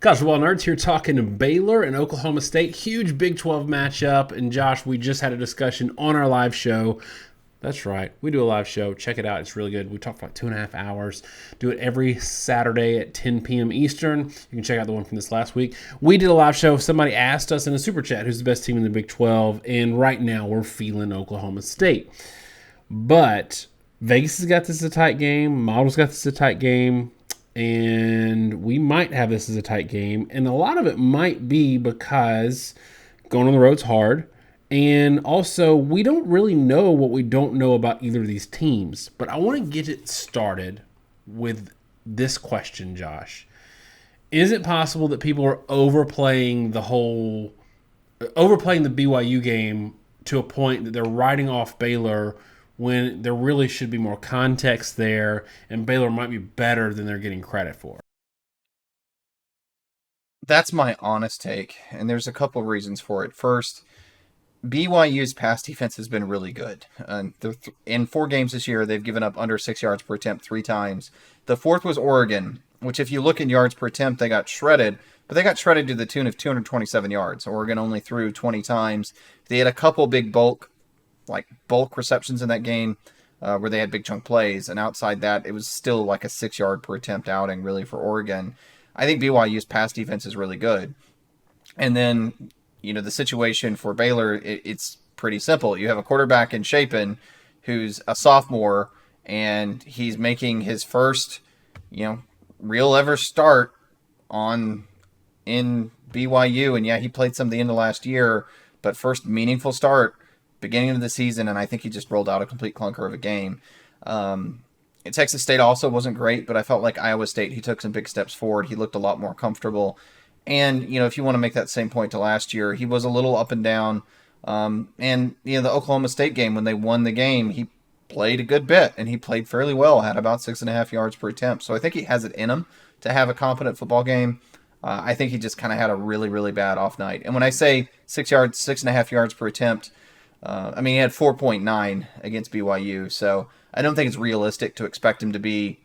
College Football Nerds here talking to Baylor and Oklahoma State. Huge Big 12 matchup. And Josh, we just had a discussion on our live show. That's right. We do a live show. Check it out. It's really good. We talk for like 2.5 hours. Do it every Saturday at 10 p.m. Eastern. You can check out the one from this last week. We did a live show. Somebody asked us in a super chat who's the best team in the Big 12. And right now we're feeling Oklahoma State. But Vegas has got this as a tight game. Model's got this as a tight game. And we might have this as a tight game. And a lot of it might be because going on the road's hard. And also, we don't really know what we don't know about either of these teams. But I want to get it started with this question, Josh. Is it possible that people are overplaying the BYU game to a point that they're writing off Baylor when there really should be more context there, and Baylor might be better than they're getting credit for? That's my honest take, and there's a couple of reasons for it. First, BYU's pass defense has been really good. In 4 games this year, they've given up under 6 yards per attempt 3 times. The fourth was Oregon, which if you look in yards per attempt, they got shredded, but they got shredded to the tune of 227 yards. Oregon only threw 20 times. They had a couple big bulk receptions in that game where they had big chunk plays, and outside that, it was still like a 6 yard per attempt outing really for Oregon. I think BYU's pass defense is really good. And then, the situation for Baylor, it's pretty simple. You have a quarterback in Shapen who's a sophomore, and he's making his first, real ever start in BYU. And yeah, he played some at the end of last year, but first meaningful start beginning of the season, and I think he just rolled out a complete clunker of a game. Texas State also wasn't great, but I felt like Iowa State, he took some big steps forward. He looked a lot more comfortable. And, if you want to make that same point to last year, he was a little up and down. The Oklahoma State game, when they won the game, he played a good bit, and he played fairly well, had about 6.5 yards per attempt. So I think he has it in him to have a competent football game. I think he just kind of had a really, really bad off night. And when I say 6.5 yards per attempt, he had 4.9 against BYU, so I don't think it's realistic to expect him to be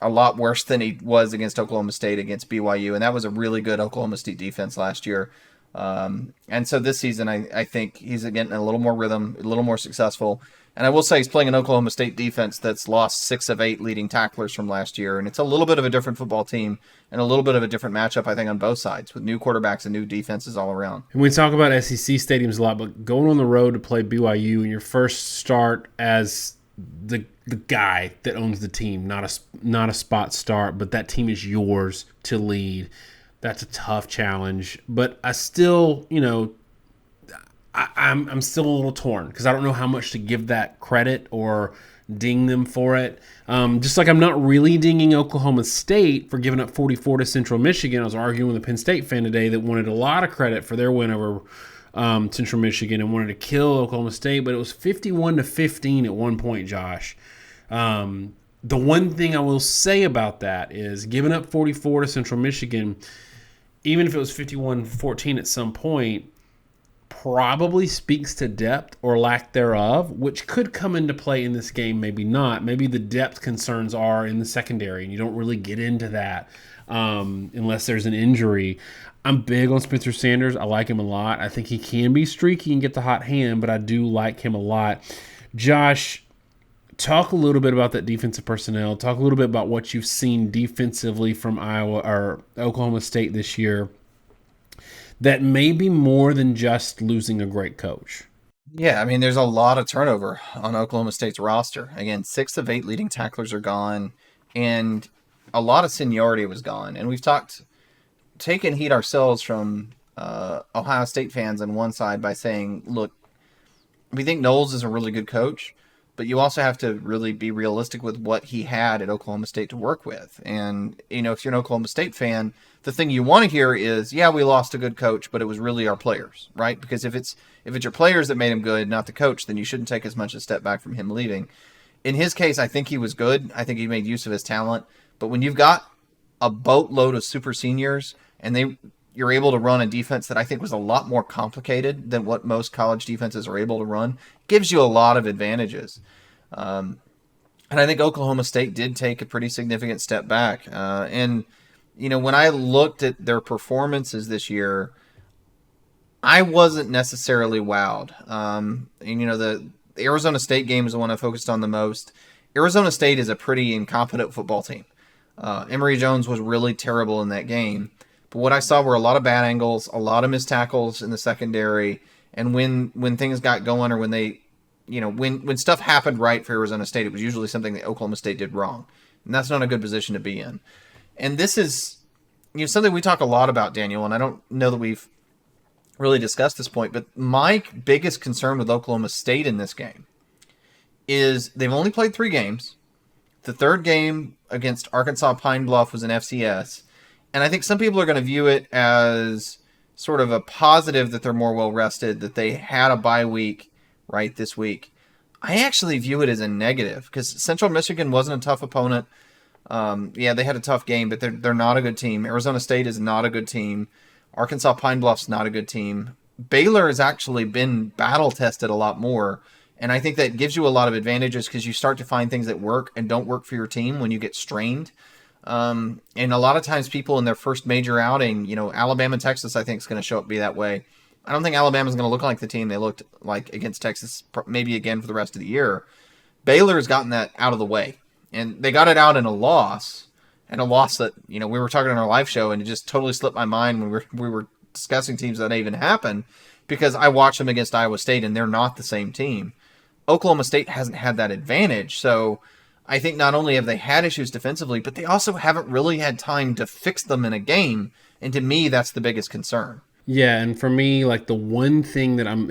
a lot worse than he was against Oklahoma State against BYU, and that was a really good Oklahoma State defense last year. And so this season, I think he's getting a little more rhythm, a little more successful. And I will say he's playing an Oklahoma State defense that's lost 6 of 8 leading tacklers from last year, and it's a little bit of a different football team and a little bit of a different matchup, I think, on both sides, with new quarterbacks and new defenses all around. And we talk about SEC stadiums a lot, but going on the road to play BYU in your first start as the guy that owns the team, not a spot start, but that team is yours to lead. That's a tough challenge, but I still, I'm still a little torn because I don't know how much to give that credit or ding them for it. Just like I'm not really dinging Oklahoma State for giving up 44 to Central Michigan. I was arguing with a Penn State fan today that wanted a lot of credit for their win over Central Michigan and wanted to kill Oklahoma State, but it was 51-15 at one point, Josh. The one thing I will say about that is giving up 44 to Central Michigan, even if it was 51-14 at some point, probably speaks to depth or lack thereof, which could come into play in this game, maybe not. Maybe the depth concerns are in the secondary, and you don't really get into that unless there's an injury. I'm big on Spencer Sanders. I like him a lot. I think he can be streaky and get the hot hand, but I do like him a lot. Josh, talk a little bit about that defensive personnel. Talk a little bit about what you've seen defensively from Iowa or Oklahoma State this year that may be more than just losing a great coach. Yeah, there's a lot of turnover on Oklahoma State's roster. Again, 6 of 8 leading tacklers are gone, and a lot of seniority was gone. And we've taken heat ourselves from Ohio State fans on one side by saying, look, we think Knowles is a really good coach, but you also have to really be realistic with what he had at Oklahoma State to work with. And, if you're an Oklahoma State fan, the thing you want to hear is, yeah, we lost a good coach, but it was really our players, right? Because if it's your players that made him good, not the coach, then you shouldn't take as much a step back from him leaving. In his case, I think he was good. I think he made use of his talent. But when you've got a boatload of super seniors and you're able to run a defense that I think was a lot more complicated than what most college defenses are able to run, gives you a lot of advantages. And I think Oklahoma State did take a pretty significant step back. And when I looked at their performances this year, I wasn't necessarily wowed. The Arizona State game is the one I focused on the most. Arizona State is a pretty incompetent football team. Emory Jones was really terrible in that game. But what I saw were a lot of bad angles, a lot of missed tackles in the secondary, and when things got going, or when they, when stuff happened right for Arizona State, it was usually something that Oklahoma State did wrong. And that's not a good position to be in. And this is, something we talk a lot about, Daniel, and I don't know that we've really discussed this point, but my biggest concern with Oklahoma State in this game is they've only played 3 games. The third game against Arkansas Pine Bluff was an FCS. And I think some people are going to view it as sort of a positive that they're more well-rested, that they had a bye week right this week. I actually view it as a negative because Central Michigan wasn't a tough opponent. They had a tough game, but they're not a good team. Arizona State is not a good team. Arkansas Pine Bluff's not a good team. Baylor has actually been battle-tested a lot more, and I think that gives you a lot of advantages because you start to find things that work and don't work for your team when you get strained. And a lot of times people in their first major outing, Alabama, Texas, I think is going to show up be that way. I don't think Alabama's going to look like the team they looked like against Texas, maybe again for the rest of the year. Baylor has gotten that out of the way, and they got it out in a loss, and a loss that, we were talking on our live show, and it just totally slipped my mind when we were discussing teams that even happened, because I watched them against Iowa State, and they're not the same team. Oklahoma State hasn't had that advantage, so I think not only have they had issues defensively, but they also haven't really had time to fix them in a game, and to me, that's the biggest concern. Yeah, and for me, like the one thing that I'm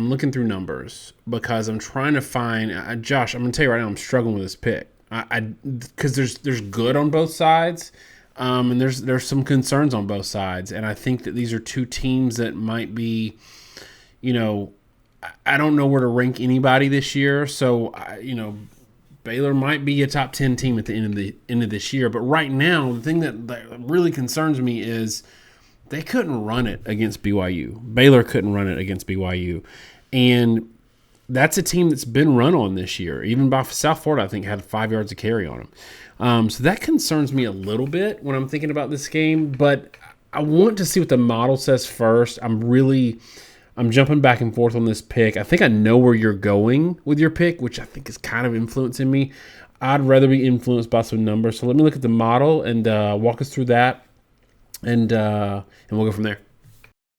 looking through numbers because I'm trying to find Josh. I'm gonna tell you right now, I'm struggling with this pick. Because there's good on both sides, and there's some concerns on both sides, and I think that these are two teams that might be, I don't know where to rank anybody this year. So Baylor might be a top 10 team at the end of this year, but right now the thing that really concerns me is they couldn't run it against BYU. Baylor couldn't run it against BYU. And that's a team that's been run on this year. Even by South Florida, I think, had 5 yards of carry on them. So that concerns me a little bit when I'm thinking about this game. But I want to see what the model says first. I'm jumping back and forth on this pick. I think I know where you're going with your pick, which I think is kind of influencing me. I'd rather be influenced by some numbers. So let me look at the model and walk us through that. And we'll go from there.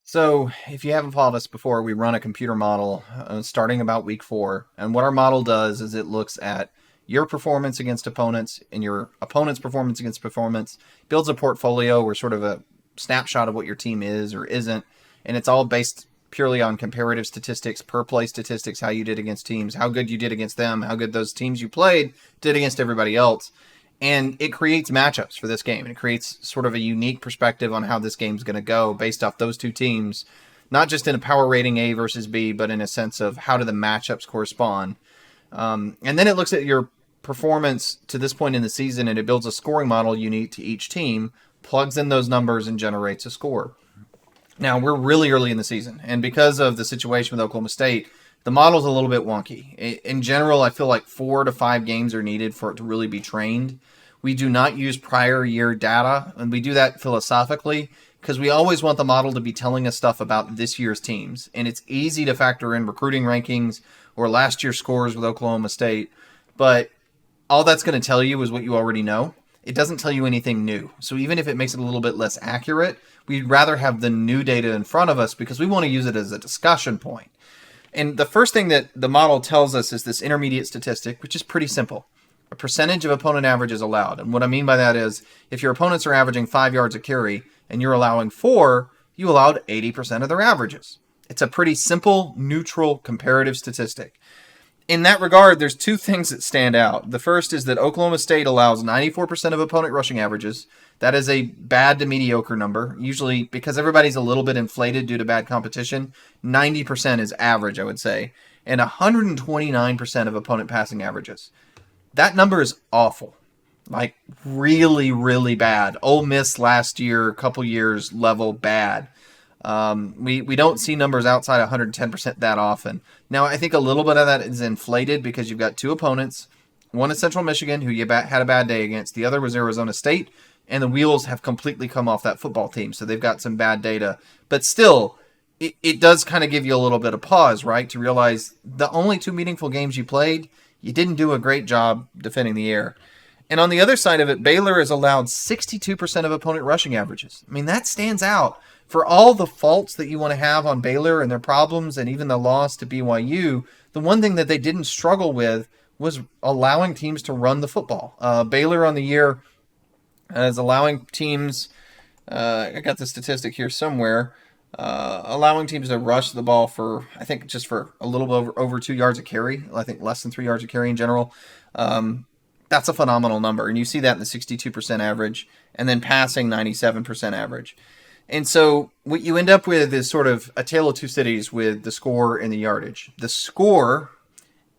So if you haven't followed us before, we run a computer model starting about week 4. And what our model does is it looks at your performance against opponents and your opponent's performance against performance, builds a portfolio or sort of a snapshot of what your team is or isn't. And it's all based purely on comparative statistics, per play statistics, how you did against teams, how good you did against them, how good those teams you played did against everybody else. And it creates matchups for this game. And it creates sort of a unique perspective on how this game's going to go based off those two teams, not just in a power rating A versus B, but in a sense of how do the matchups correspond. And then it looks at your performance to this point in the season, and it builds a scoring model unique to each team, plugs in those numbers, and generates a score. Now, we're really early in the season, and because of the situation with Oklahoma State, the model's a little bit wonky. In general, I feel like 4 to 5 games are needed for it to really be trained. We do not use prior year data, and we do that philosophically because we always want the model to be telling us stuff about this year's teams. And it's easy to factor in recruiting rankings or last year's scores with Oklahoma State, but all that's going to tell you is what you already know. It doesn't tell you anything new. So even if it makes it a little bit less accurate, we'd rather have the new data in front of us because we want to use it as a discussion point. And the first thing that the model tells us is this intermediate statistic, which is pretty simple. A percentage of opponent average is allowed. And what I mean by that is if your opponents are averaging 5 yards a carry and you're allowing 4, you allowed 80% of their averages. It's a pretty simple, neutral, comparative statistic. In that regard, there's 2 things that stand out. The first is that Oklahoma State allows 94% of opponent rushing averages. That is a bad to mediocre number. Usually, because everybody's a little bit inflated due to bad competition, 90% is average, I would say. And 129% of opponent passing averages. That number is awful. Like, really, really bad. Ole Miss last year, a couple years, level bad. We don't see numbers outside 110% that often. Now, I think a little bit of that is inflated because you've got 2 opponents. One is Central Michigan, who you had a bad day against. The other was Arizona State, and the wheels have completely come off that football team. So they've got some bad data. But still, it does kind of give you a little bit of pause, right? To realize the only 2 meaningful games you played, you didn't do a great job defending the air. And on the other side of it, Baylor has allowed 62% of opponent rushing averages. I mean, that stands out. For all the faults that you want to have on Baylor and their problems and even the loss to BYU, the one thing that they didn't struggle with was allowing teams to run the football. Baylor on the year is allowing teams, I got the statistic here somewhere, allowing teams to rush the ball for, I think, just for a little over 2 yards a carry. I think less than 3 yards a carry in general. That's a phenomenal number. And you see that in the 62% average, and then passing 97% average. And so what you end up with is sort of a tale of two cities with the score and the yardage. The score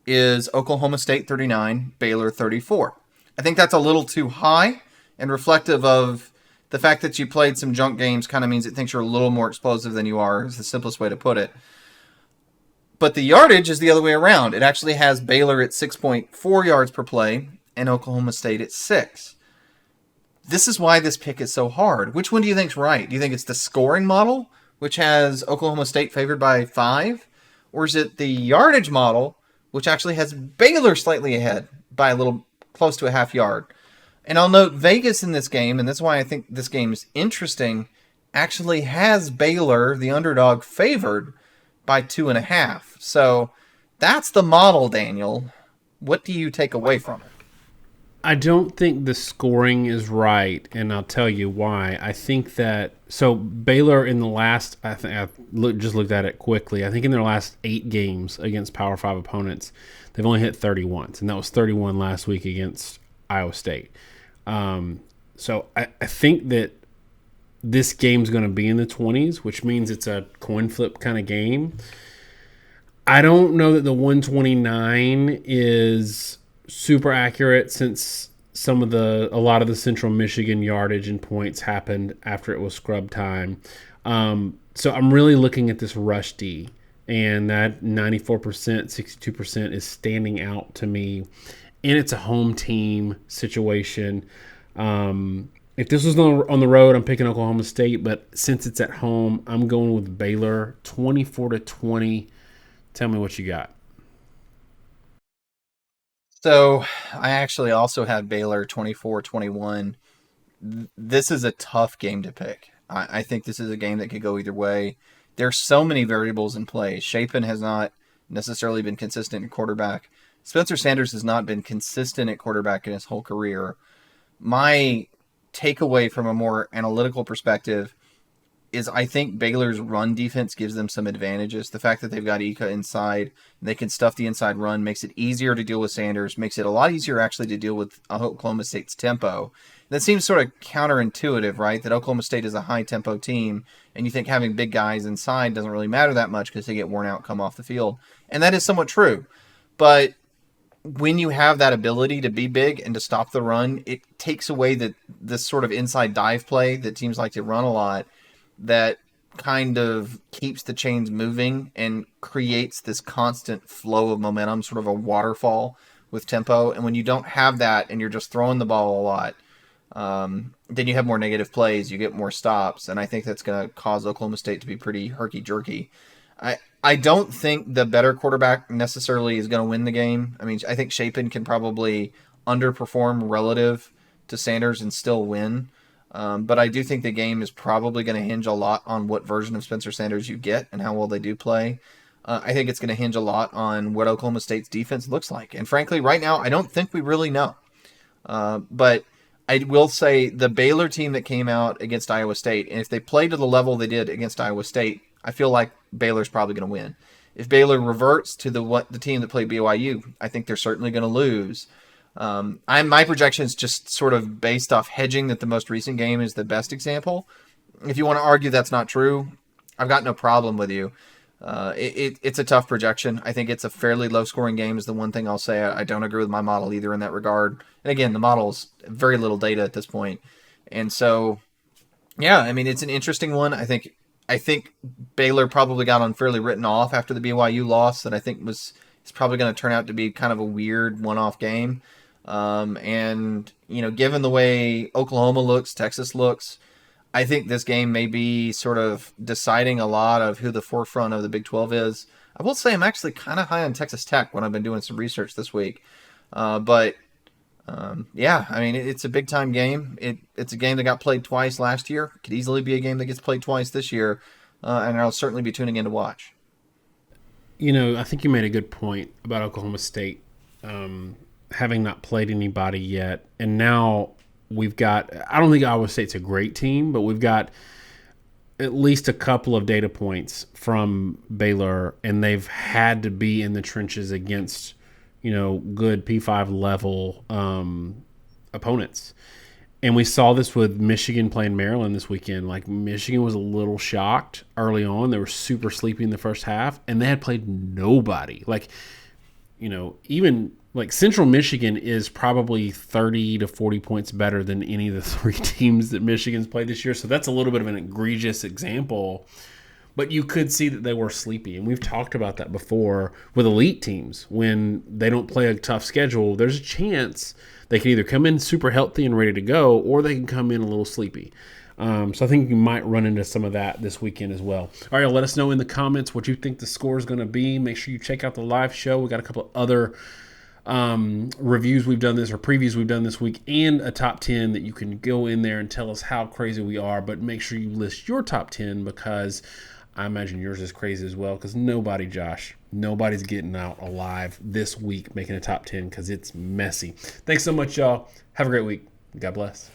is Oklahoma State 39, Baylor 34. I think that's a little too high, and reflective of the fact that you played some junk games kind of means it thinks you're a little more explosive than you are, is the simplest way to put it. But the yardage is the other way around. It actually has Baylor at 6.4 yards per play and Oklahoma State at 6. This is why this pick is so hard. Which one do you think's right? Do you think it's the scoring model, which has Oklahoma State favored by 5? Or is it the yardage model, which actually has Baylor slightly ahead by a little, close to a half yard? And I'll note Vegas in this game, and that's why I think this game is interesting, actually has Baylor, the underdog, favored by 2.5. So that's the model, Daniel. What do you take away from it? I don't think the scoring is right, and I'll tell you why. I think that Baylor in the last, just looked at it quickly. I think in their last 8 games against Power 5 opponents, they've only hit 30 once, and that was 31 last week against Iowa State. So I think that this game's going to be in the 20s, which means it's a coin flip kind of game. I don't know that the 129 is super accurate, since a lot of the Central Michigan yardage and points happened after it was scrub time. So I'm really looking at this rush D, and that 94%, 62% is standing out to me. And it's a home team situation. If this was on the road, I'm picking Oklahoma State, but since it's at home, I'm going with Baylor 24-20. Tell me what you got. So I actually also have Baylor 24-21. This is a tough game to pick. I think this is a game that could go either way. There's so many variables in play. Shapen has not necessarily been consistent at quarterback. Spencer Sanders has not been consistent at quarterback in his whole career. My takeaway from a more analytical perspective is I think Baylor's run defense gives them some advantages. The fact that they've got Ika inside, they can stuff the inside run, makes it easier to deal with Sanders, makes it a lot easier actually to deal with Oklahoma State's tempo. That seems sort of counterintuitive, right? That Oklahoma State is a high-tempo team, and you think having big guys inside doesn't really matter that much because they get worn out, come off the field. And that is somewhat true. But when you have that ability to be big and to stop the run, it takes away this sort of inside dive play that teams like to run a lot, that kind of keeps the chains moving and creates this constant flow of momentum, sort of a waterfall with tempo. And when you don't have that and you're just throwing the ball a lot, then you have more negative plays, you get more stops, and I think that's going to cause Oklahoma State to be pretty herky-jerky. I don't think the better quarterback necessarily is going to win the game. I mean, I think Shapen can probably underperform relative to Sanders and still win. But I do think the game is probably going to hinge a lot on what version of Spencer Sanders you get and how well they do play. I think it's going to hinge a lot on what Oklahoma State's defense looks like. And frankly, right now, I don't think we really know. But I will say the Baylor team that came out against Iowa State, and if they play to the level they did against Iowa State, I feel like Baylor's probably going to win. If Baylor reverts to the team that played BYU, I think they're certainly going to lose. My projection is just sort of based off hedging that the most recent game is the best example. If you want to argue that's not true, I've got no problem with you. It's a tough projection. I think it's a fairly low-scoring game is the one thing I'll say. I don't agree with my model either in that regard. And again, the model's very little data at this point. And so, yeah, I mean, it's an interesting one. I think Baylor probably got unfairly written off after the BYU loss that I think it's probably going to turn out to be kind of a weird one-off game. And, given the way Oklahoma looks, Texas looks, I think this game may be sort of deciding a lot of who the forefront of the Big 12 is. I will say I'm actually kind of high on Texas Tech when I've been doing some research this week. But yeah, I mean, it's a big time game. It's a game that got played twice last year. It could easily be a game that gets played twice this year. And I'll certainly be tuning in to watch. I think you made a good point about Oklahoma State having not played anybody yet. And now we've got, I don't think Iowa State's a great team, but we've got at least a couple of data points from Baylor, and they've had to be in the trenches against, good P5 level opponents. And we saw this with Michigan playing Maryland this weekend. Like, Michigan was a little shocked early on. They were super sleepy in the first half, and they had played nobody. Like, even like Central Michigan is probably 30 to 40 points better than any of the three teams that Michigan's played this year. So that's a little bit of an egregious example. But you could see that they were sleepy. And we've talked about that before with elite teams. When they don't play a tough schedule, there's a chance they can either come in super healthy and ready to go, or they can come in a little sleepy. So I think you might run into some of that this weekend as well. All right, let us know in the comments what you think the score is going to be. Make sure you check out the live show. We got a couple of other reviews we've done this, or previews we've done this week, and a top 10 that you can go in there and tell us how crazy we are. But make sure you list your top 10, because I imagine yours is crazy as well, because nobody's getting out alive this week making a top 10, because it's messy. Thanks so much, y'all. Have a great week. God bless.